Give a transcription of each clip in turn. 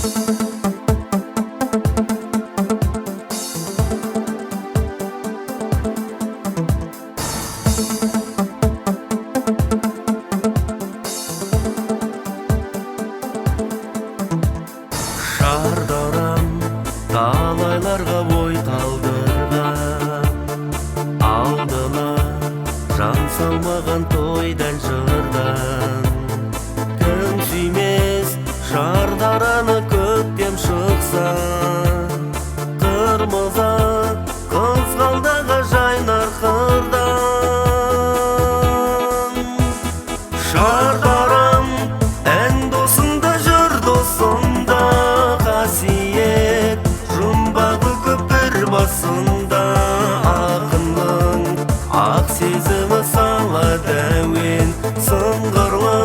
Шардарам талайларға бой қалдырған, алдына жан салмаған тойдан жырдан. Кім сүймес шардараны көктем шықса, қырмызы қызғалдағы жайнар қырдан. Шардарам ән досында жыр досында, қасиет жұмбағы көп бір басында. Ақынның ақ сезімі салады әуен, сыңғырлы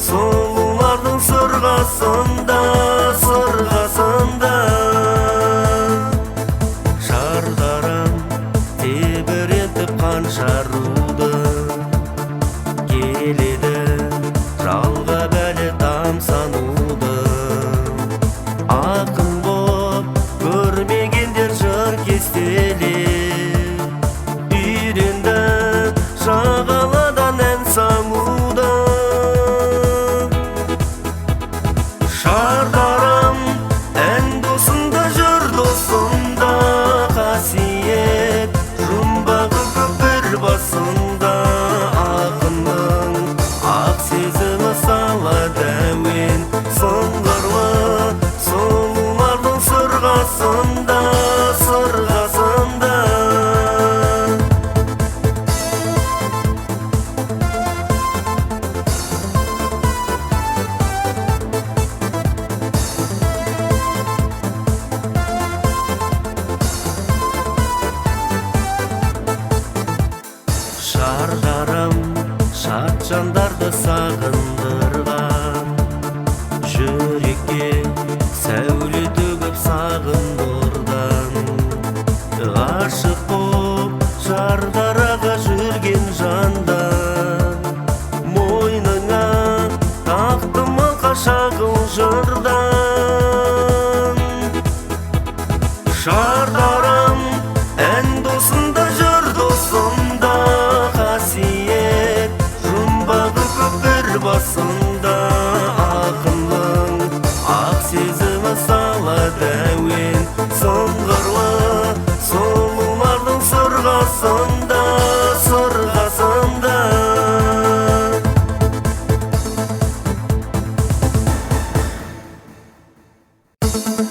сұлулардың сырғасында, сырғасында. Шардарам тебірентіп қанша руды, келеді жалға бәлі тамсануды. Ақын боп көрмегендер жыр кестелеп, үйренді жағаладан ән салуды. Шардарам ән досында жыр досында, қасиет жұмбағы көп бір басында. Ақынның ақ сезімі салады әуен, сыңғырлы сұлулардың сырғасында, сырғасында. Шардарам шат жандарды сағындырған, жүрекке сәуле төгіп сағын нұрдан. Ғашық боп шардараға жүрген жандан, мойныңа тақтым алқа шағыл жырдан. Шардарам ән досында жыр досында, қасиет жұмбағы көп бір басында. Ақынның ақ сезімі салады әуен, сыңғырлы сұлулардың сырғасында, сырғасында.